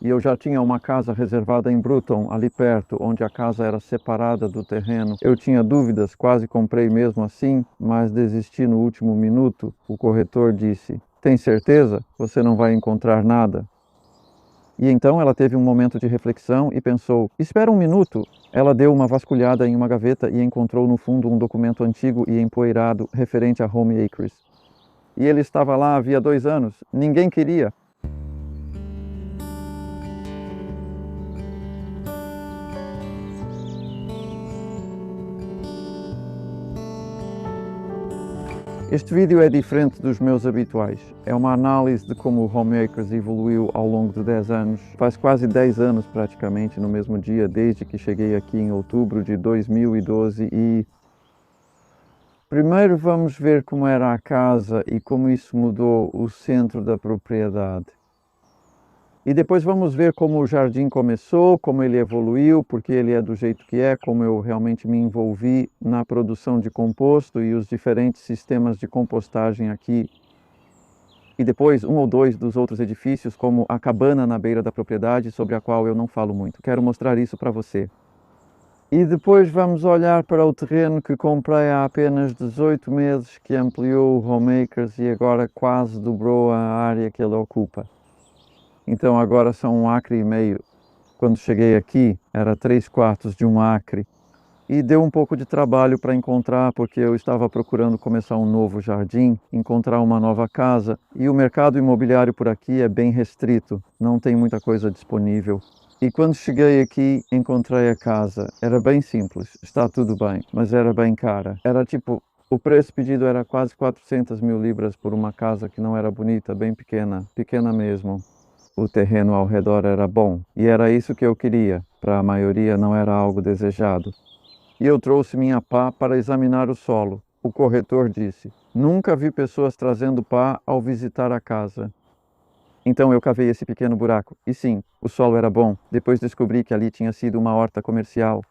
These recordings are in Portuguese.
e eu já tinha uma casa reservada em Bruton, ali perto, onde a casa era separada do terreno. Eu tinha dúvidas, quase comprei mesmo assim, mas desisti no último minuto. O corretor disse: "Tem certeza? Você não vai encontrar nada?" E então ela teve um momento de reflexão e pensou: "Espera um minuto." Ela deu uma vasculhada em uma gaveta e encontrou no fundo um documento antigo e empoeirado referente a Home Acres. E ele estava lá havia 2 anos. Ninguém queria. Este vídeo é diferente dos meus habituais. É uma análise de como o Home Acres evoluiu ao longo de 10 anos. Faz quase 10 anos praticamente no mesmo dia, desde que cheguei aqui em outubro de 2012 e... Primeiro vamos ver como era a casa e como isso mudou o centro da propriedade. E depois vamos ver como o jardim começou, como ele evoluiu, porque ele é do jeito que é, como eu realmente me envolvi na produção de composto e os diferentes sistemas de compostagem aqui. E depois um ou dois dos outros edifícios, como a cabana na beira da propriedade, sobre a qual eu não falo muito. Quero mostrar isso para você. E depois vamos olhar para o terreno que comprei há apenas 18 meses, que ampliou o Home Acres e agora quase dobrou a área que ele ocupa. Então agora são 1,5 acre. Quando cheguei aqui era 3/4 de 1 acre. E deu um pouco de trabalho para encontrar, porque eu estava procurando começar um novo jardim, encontrar uma nova casa. E o mercado imobiliário por aqui é bem restrito, não tem muita coisa disponível. E quando cheguei aqui, encontrei a casa. Era bem simples, está tudo bem, mas era bem cara. Era tipo, o preço pedido era quase 400 mil libras por uma casa que não era bonita, bem pequena, pequena mesmo. O terreno ao redor era bom, e era isso que eu queria. Para a maioria não era algo desejado. E eu trouxe minha pá para examinar o solo. O corretor disse: "Nunca vi pessoas trazendo pá ao visitar a casa." Então eu cavei esse pequeno buraco. E sim, o solo era bom. Depois descobri que ali tinha sido uma horta comercial.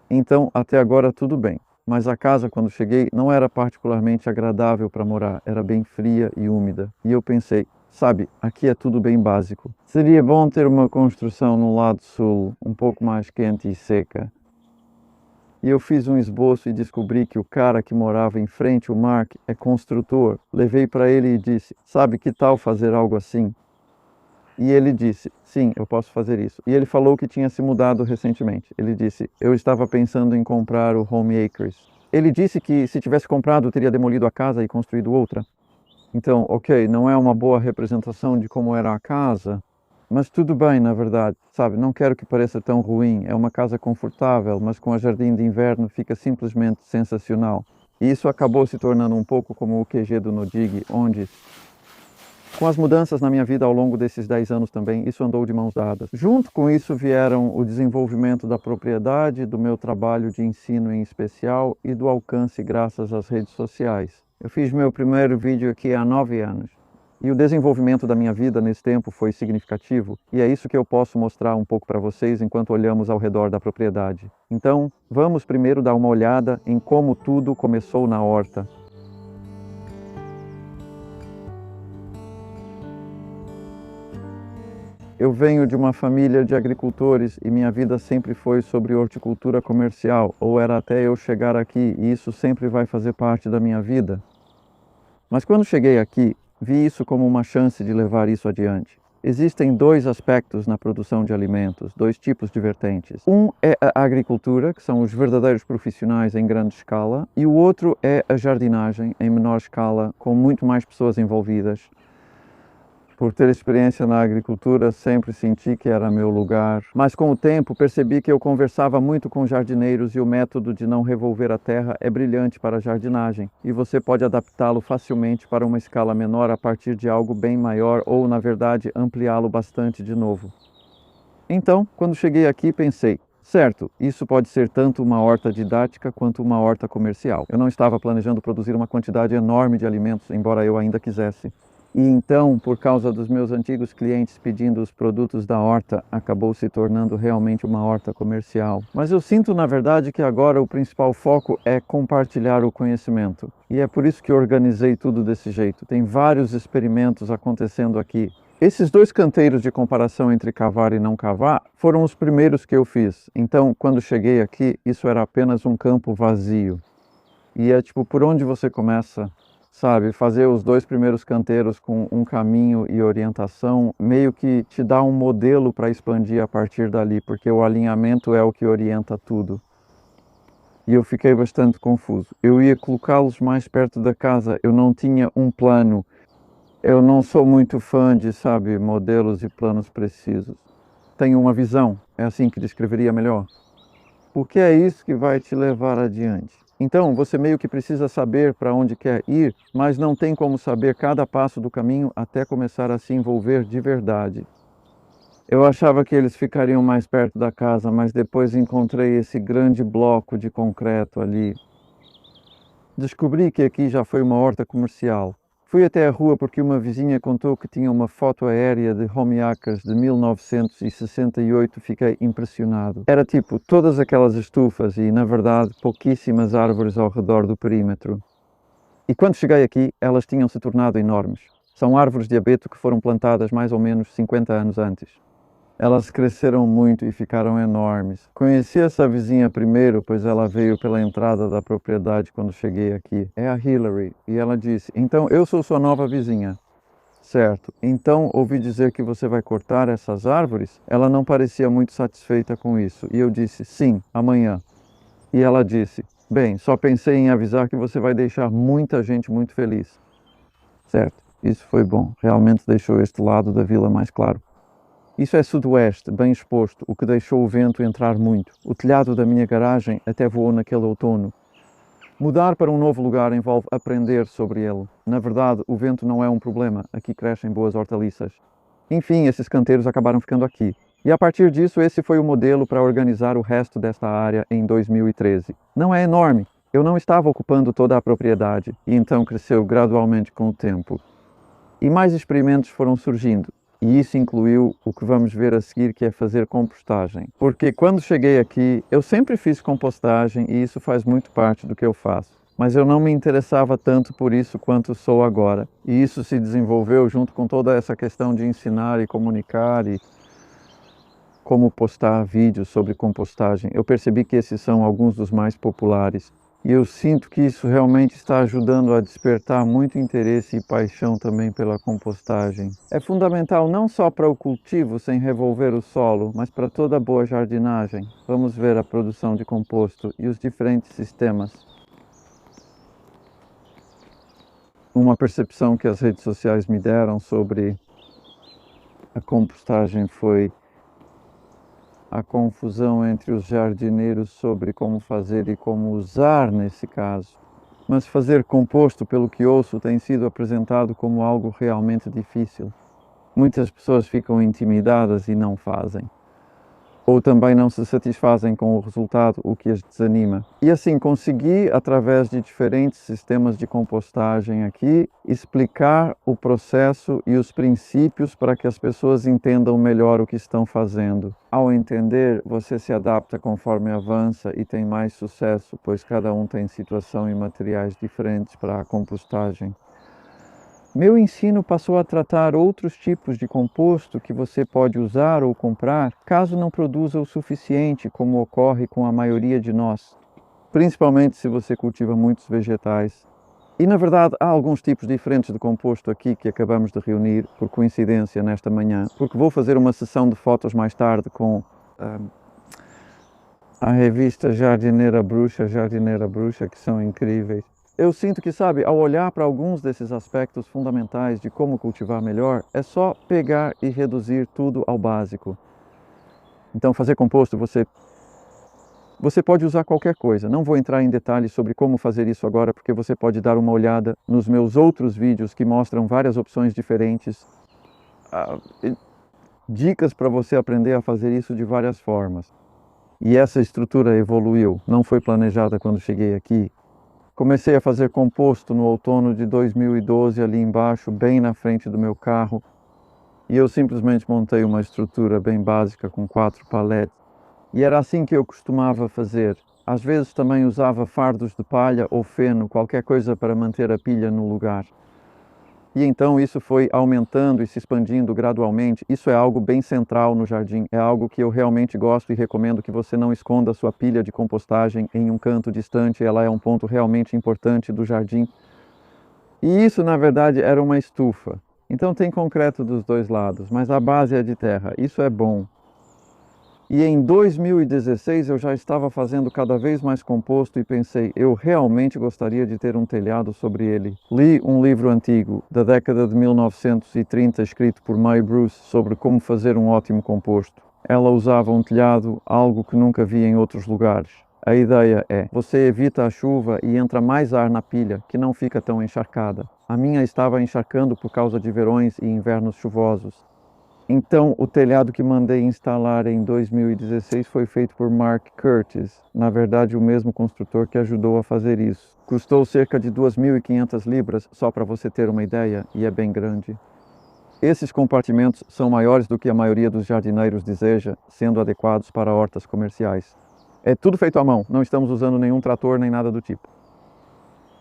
Então, até agora tudo bem. Mas a casa, quando cheguei, não era particularmente agradável para morar. Era bem fria e úmida. E eu pensei: sabe, aqui é tudo bem básico. Seria bom ter uma construção no lado sul, um pouco mais quente e seca. E eu fiz um esboço e descobri que o cara que morava em frente ao Mark é construtor. Levei para ele e disse: "Sabe, que tal fazer algo assim?" E ele disse: "Sim, eu posso fazer isso." E ele falou que tinha se mudado recentemente. Ele disse: "Eu estava pensando em comprar o Home Acres." Ele disse que se tivesse comprado, teria demolido a casa e construído outra. Então, ok, não é uma boa representação de como era a casa, mas tudo bem, na verdade, sabe? Não quero que pareça tão ruim. É uma casa confortável, mas com a jardim de inverno fica simplesmente sensacional. E isso acabou se tornando um pouco como o QG do Nodig, onde, com as mudanças na minha vida ao longo desses 10 anos também, isso andou de mãos dadas. Junto com isso vieram o desenvolvimento da propriedade, do meu trabalho de ensino em especial e do alcance graças às redes sociais. Eu fiz meu primeiro vídeo aqui há 9 anos. E o desenvolvimento da minha vida nesse tempo foi significativo, e é isso que eu posso mostrar um pouco para vocês enquanto olhamos ao redor da propriedade. Então, vamos primeiro dar uma olhada em como tudo começou na horta. Eu venho de uma família de agricultores e minha vida sempre foi sobre horticultura comercial, ou era até eu chegar aqui, e isso sempre vai fazer parte da minha vida. Mas quando cheguei aqui, vi isso como uma chance de levar isso adiante. Existem 2 aspectos na produção de alimentos, 2 tipos de vertentes. Um é a agricultura, que são os verdadeiros profissionais em grande escala, e o outro é a jardinagem em menor escala, com muito mais pessoas envolvidas. Por ter experiência na agricultura, sempre senti que era meu lugar. Mas com o tempo percebi que eu conversava muito com jardineiros e o método de não revolver a terra é brilhante para a jardinagem. E você pode adaptá-lo facilmente para uma escala menor a partir de algo bem maior ou, na verdade, ampliá-lo bastante de novo. Então, quando cheguei aqui, pensei: certo, isso pode ser tanto uma horta didática quanto uma horta comercial. Eu não estava planejando produzir uma quantidade enorme de alimentos, embora eu ainda quisesse. E então, por causa dos meus antigos clientes pedindo os produtos da horta, acabou se tornando realmente uma horta comercial. Mas eu sinto, na verdade, que agora o principal foco é compartilhar o conhecimento. E é por isso que organizei tudo desse jeito. Tem vários experimentos acontecendo aqui. Esses dois canteiros de comparação entre cavar e não cavar foram os primeiros que eu fiz. Então, quando cheguei aqui, isso era apenas um campo vazio. E é tipo, por onde você começa, sabe? Fazer os dois primeiros canteiros com um caminho e orientação, meio que te dá um modelo para expandir a partir dali, porque o alinhamento é o que orienta tudo. E eu fiquei bastante confuso. Eu ia colocá-los mais perto da casa, eu não tinha um plano. Eu não sou muito fã de, sabe, modelos e planos precisos. Tenho uma visão, é assim que descreveria melhor. Porque é isso que vai te levar adiante. Então, você meio que precisa saber para onde quer ir, mas não tem como saber cada passo do caminho até começar a se envolver de verdade. Eu achava que eles ficariam mais perto da casa, mas depois encontrei esse grande bloco de concreto ali. Descobri que aqui já foi uma horta comercial. Fui até a rua porque uma vizinha contou que tinha uma foto aérea de homeacres de 1968. Fiquei impressionado. Era tipo todas aquelas estufas e, na verdade, pouquíssimas árvores ao redor do perímetro. E quando cheguei aqui, elas tinham se tornado enormes. São árvores de abeto que foram plantadas mais ou menos 50 anos antes. Elas cresceram muito e ficaram enormes. Conheci essa vizinha primeiro, pois ela veio pela entrada da propriedade quando cheguei aqui. É a Hillary. E ela disse, então eu sou sua nova vizinha. Certo. Então ouvi dizer que você vai cortar essas árvores? Ela não parecia muito satisfeita com isso. E eu disse, sim, amanhã. E ela disse, bem, só pensei em avisar que você vai deixar muita gente muito feliz. Certo. Isso foi bom. Realmente deixou este lado da vila mais claro. Isso é sudoeste, bem exposto, o que deixou o vento entrar muito. O telhado da minha garagem até voou naquele outono. Mudar para um novo lugar envolve aprender sobre ele. Na verdade, o vento não é um problema, aqui crescem boas hortaliças. Enfim, esses canteiros acabaram ficando aqui. E a partir disso, esse foi o modelo para organizar o resto desta área em 2013. Não é enorme, eu não estava ocupando toda a propriedade, e então cresceu gradualmente com o tempo. E mais experimentos foram surgindo. E isso incluiu o que vamos ver a seguir, que é fazer compostagem. Porque quando cheguei aqui, eu sempre fiz compostagem e isso faz muito parte do que eu faço. Mas eu não me interessava tanto por isso quanto sou agora. E isso se desenvolveu junto com toda essa questão de ensinar e comunicar e como postar vídeos sobre compostagem. Eu percebi que esses são alguns dos mais populares. E eu sinto que isso realmente está ajudando a despertar muito interesse e paixão também pela compostagem. É fundamental não só para o cultivo sem revolver o solo, mas para toda boa jardinagem. Vamos ver a produção de composto e os diferentes sistemas. Uma percepção que as redes sociais me deram sobre a compostagem foi a confusão entre os jardineiros sobre como fazer e como usar nesse caso. Mas fazer composto, pelo que ouço, tem sido apresentado como algo realmente difícil. Muitas pessoas ficam intimidadas e não fazem. Ou também não se satisfazem com o resultado, o que as desanima. E assim consegui, através de diferentes sistemas de compostagem aqui, explicar o processo e os princípios para que as pessoas entendam melhor o que estão fazendo. Ao entender, você se adapta conforme avança e tem mais sucesso, pois cada um tem situação e materiais diferentes para a compostagem. Meu ensino passou a tratar outros tipos de composto que você pode usar ou comprar caso não produza o suficiente, como ocorre com a maioria de nós, principalmente se você cultiva muitos vegetais. E na verdade há alguns tipos diferentes de composto aqui que acabamos de reunir por coincidência nesta manhã, porque vou fazer uma sessão de fotos mais tarde com a revista Jardineira Bruxa, que são incríveis. Eu sinto que, sabe, ao olhar para alguns desses aspectos fundamentais de como cultivar melhor, é só pegar e reduzir tudo ao básico. Então, fazer composto, você pode usar qualquer coisa. Não vou entrar em detalhes sobre como fazer isso agora, porque você pode dar uma olhada nos meus outros vídeos que mostram várias opções diferentes, dicas para você aprender a fazer isso de várias formas. E essa estrutura evoluiu, não foi planejada quando cheguei aqui. Comecei a fazer composto no outono de 2012, ali embaixo, bem na frente do meu carro. E eu simplesmente montei uma estrutura bem básica com 4 paletes. E era assim que eu costumava fazer. Às vezes também usava fardos de palha ou feno, qualquer coisa para manter a pilha no lugar. E então isso foi aumentando e se expandindo gradualmente. Isso é algo bem central no jardim. É algo que eu realmente gosto e recomendo que você não esconda a sua pilha de compostagem em um canto distante. Ela é um ponto realmente importante do jardim. E isso, na verdade, era uma estufa. Então tem concreto dos dois lados, mas a base é de terra. Isso é bom. E em 2016 eu já estava fazendo cada vez mais composto e pensei, eu realmente gostaria de ter um telhado sobre ele. Li um livro antigo, da década de 1930, escrito por May Bruce, sobre como fazer um ótimo composto. Ela usava um telhado, algo que nunca vi em outros lugares. A ideia é, você evita a chuva e entra mais ar na pilha, que não fica tão encharcada. A minha estava encharcando por causa de verões e invernos chuvosos. Então, o telhado que mandei instalar em 2016 foi feito por Mark Curtis, na verdade o mesmo construtor que ajudou a fazer isso. Custou cerca de 2.500 libras, só para você ter uma ideia, e é bem grande. Esses compartimentos são maiores do que a maioria dos jardineiros deseja, sendo adequados para hortas comerciais. É tudo feito à mão, não estamos usando nenhum trator nem nada do tipo.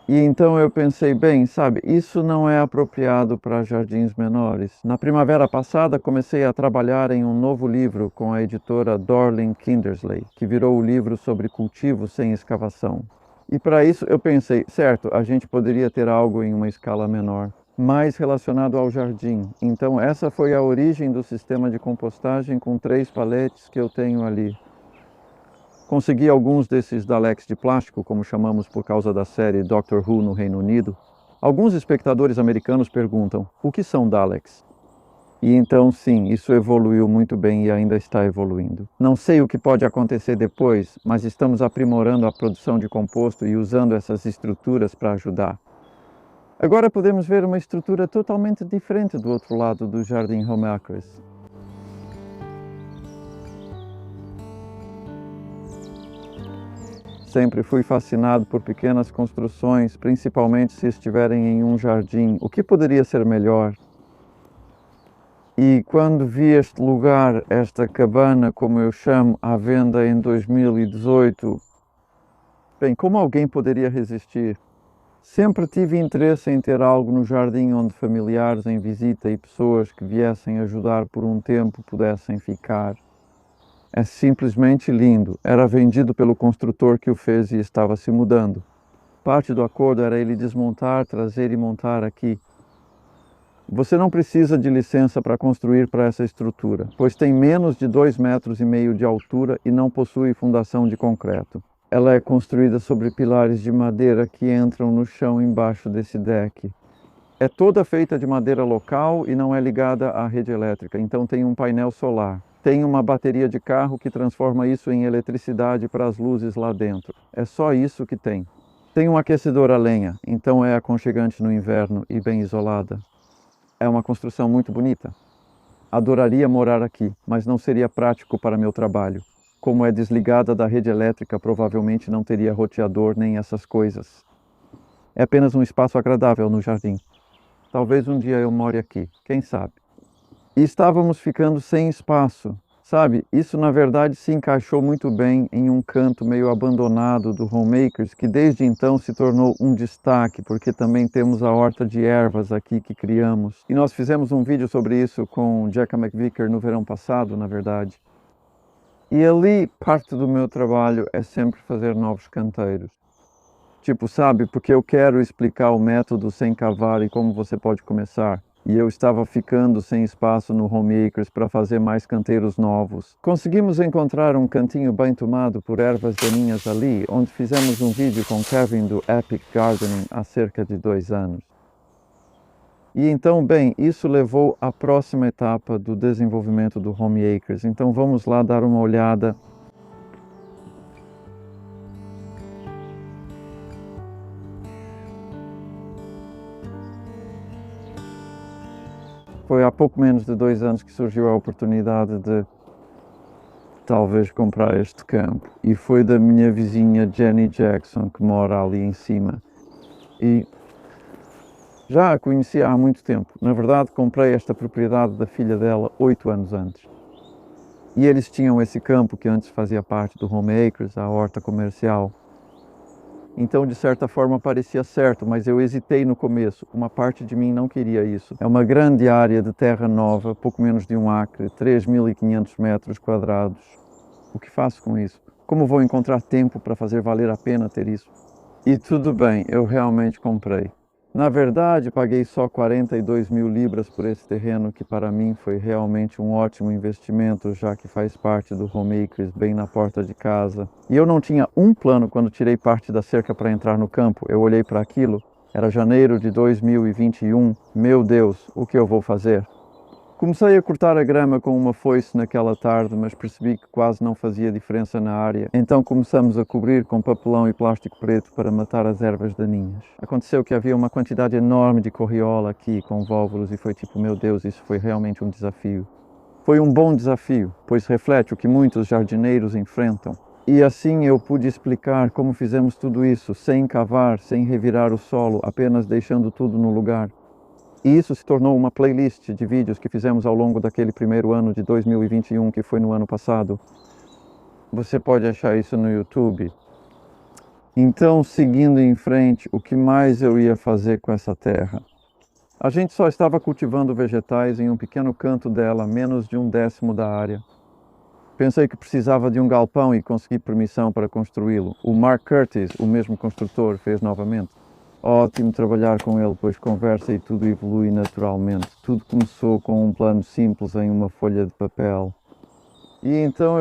E então eu pensei, bem, sabe, isso não é apropriado para jardins menores. Na primavera passada comecei a trabalhar em um novo livro com a editora Dorling Kindersley, que virou o livro sobre cultivo sem escavação. E para isso eu pensei, certo, a gente poderia ter algo em uma escala menor, mais relacionado ao jardim. Então essa foi a origem do sistema de compostagem com 3 paletes que eu tenho ali. Consegui alguns desses Daleks de plástico, como chamamos por causa da série Doctor Who no Reino Unido. Alguns espectadores americanos perguntam, o que são Daleks? E então, sim, isso evoluiu muito bem e ainda está evoluindo. Não sei o que pode acontecer depois, mas estamos aprimorando a produção de composto e usando essas estruturas para ajudar. Agora podemos ver uma estrutura totalmente diferente do outro lado do Jardim Homeacres. Sempre fui fascinado por pequenas construções, principalmente se estiverem em um jardim. O que poderia ser melhor? E quando vi este lugar, esta cabana, como eu chamo, à venda em 2018, bem, como alguém poderia resistir? Sempre tive interesse em ter algo no jardim onde familiares em visita e pessoas que viessem ajudar por um tempo pudessem ficar. É simplesmente lindo. Era vendido pelo construtor que o fez e estava se mudando. Parte do acordo era ele desmontar, trazer e montar aqui. Você não precisa de licença para construir para essa estrutura, pois tem menos de 2,5 metros de altura e não possui fundação de concreto. Ela é construída sobre pilares de madeira que entram no chão embaixo desse deck. É toda feita de madeira local e não é ligada à rede elétrica, então tem um painel solar. Tem uma bateria de carro que transforma isso em eletricidade para as luzes lá dentro. É só isso que tem. Tem um aquecedor a lenha, então é aconchegante no inverno e bem isolada. É uma construção muito bonita. Adoraria morar aqui, mas não seria prático para meu trabalho. Como é desligada da rede elétrica, provavelmente não teria roteador nem essas coisas. É apenas um espaço agradável no jardim. Talvez um dia eu more aqui, quem sabe? E estávamos ficando sem espaço, sabe? Isso na verdade se encaixou muito bem em um canto meio abandonado do Homeacres, que desde então se tornou um destaque, porque também temos a horta de ervas aqui que criamos. E nós fizemos um vídeo sobre isso com Jacka McVicker no verão passado, na verdade. E ali parte do meu trabalho é sempre fazer novos canteiros. Tipo, sabe, porque eu quero explicar o método sem cavar e como você pode começar. E eu estava ficando sem espaço no Homeacres para fazer mais canteiros novos. Conseguimos encontrar um cantinho bem tomado por ervas daninhas ali, onde fizemos um vídeo com Kevin do Epic Gardening há cerca de 2 anos. E então, bem, isso levou à próxima etapa do desenvolvimento do Homeacres. Então vamos lá dar uma olhada. Foi há pouco menos de 2 anos que surgiu a oportunidade de talvez comprar este campo. E foi da minha vizinha Jenny Jackson, que mora ali em cima. E já a conhecia há muito tempo. Na verdade, comprei esta propriedade da filha dela 8 anos antes. E eles tinham esse campo que antes fazia parte do Homeacres, a horta comercial. Então, de certa forma, parecia certo, mas eu hesitei no começo. Uma parte de mim não queria isso. É uma grande área de terra nova, pouco menos de 1 acre, 3.500 metros quadrados. O que faço com isso? Como vou encontrar tempo para fazer valer a pena ter isso? E tudo bem, eu realmente comprei. Na verdade, paguei só 42.000 libras por esse terreno, que para mim foi realmente um ótimo investimento, já que faz parte do Homeacres, bem na porta de casa. E eu não tinha um plano quando tirei parte da cerca para entrar no campo. Eu olhei para aquilo, era janeiro de 2021. Meu Deus, o que eu vou fazer? Comecei a cortar a grama com uma foice naquela tarde, mas percebi que quase não fazia diferença na área. Então começamos a cobrir com papelão e plástico preto para matar as ervas daninhas. Aconteceu que havia uma quantidade enorme de corriola aqui com volvulus e foi tipo, meu Deus, isso foi realmente um desafio. Foi um bom desafio, pois reflete o que muitos jardineiros enfrentam. E assim eu pude explicar como fizemos tudo isso, sem cavar, sem revirar o solo, apenas deixando tudo no lugar. E isso se tornou uma playlist de vídeos que fizemos ao longo daquele primeiro ano de 2021, que foi no ano passado. Você pode achar isso no YouTube. Então, seguindo em frente, o que mais eu ia fazer com essa terra? A gente só estava cultivando vegetais em um pequeno canto dela, menos de 1/10 da área. Pensei que precisava de um galpão e consegui permissão para construí-lo. O Mark Curtis, o mesmo construtor, fez novamente. Ótimo trabalhar com ele, pois conversa e tudo evolui naturalmente. Tudo começou com um plano simples em uma folha de papel. E então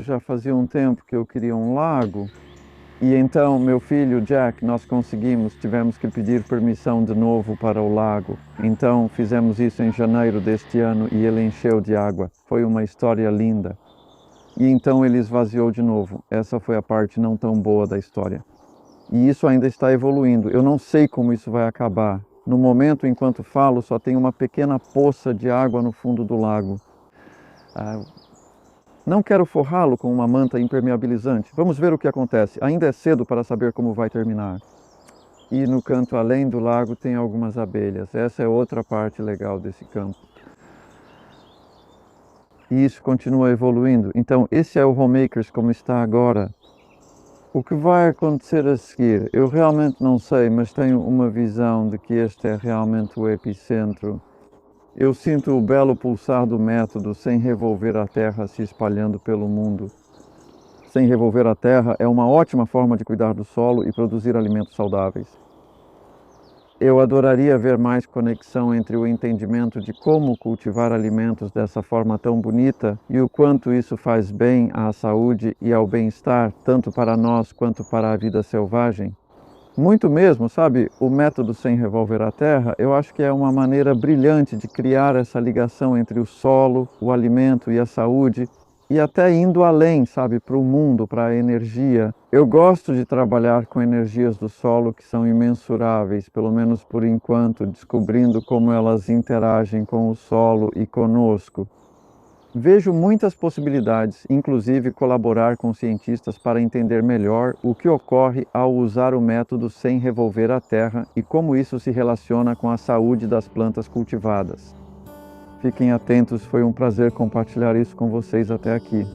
já fazia um tempo que eu queria um lago. E então meu filho Jack, tivemos que pedir permissão de novo para o lago. Então fizemos isso em janeiro deste ano e ele encheu de água. Foi uma história linda. E então ele esvaziou de novo. Essa foi a parte não tão boa da história. E isso ainda está evoluindo. Eu não sei como isso vai acabar. No momento, enquanto falo, só tem uma pequena poça de água no fundo do lago. Não quero forrá-lo com uma manta impermeabilizante. Vamos ver o que acontece. Ainda é cedo para saber como vai terminar. E no canto além do lago tem algumas abelhas. Essa é outra parte legal desse campo. E isso continua evoluindo. Então, esse é o Homeacres como está agora. O que vai acontecer a seguir? Eu realmente não sei, mas tenho uma visão de que este é realmente o epicentro. Eu sinto o belo pulsar do método sem revolver a terra se espalhando pelo mundo. Sem revolver a terra é uma ótima forma de cuidar do solo e produzir alimentos saudáveis. Eu adoraria ver mais conexão entre o entendimento de como cultivar alimentos dessa forma tão bonita e o quanto isso faz bem à saúde e ao bem-estar, tanto para nós quanto para a vida selvagem. Muito mesmo, sabe? O método sem revolver a terra, eu acho que é uma maneira brilhante de criar essa ligação entre o solo, o alimento e a saúde, e até indo além, sabe, para o mundo, para a energia. Eu gosto de trabalhar com energias do solo que são imensuráveis, pelo menos por enquanto, descobrindo como elas interagem com o solo e conosco. Vejo muitas possibilidades, inclusive colaborar com cientistas para entender melhor o que ocorre ao usar o método sem revolver a terra e como isso se relaciona com a saúde das plantas cultivadas. Fiquem atentos, foi um prazer compartilhar isso com vocês até aqui.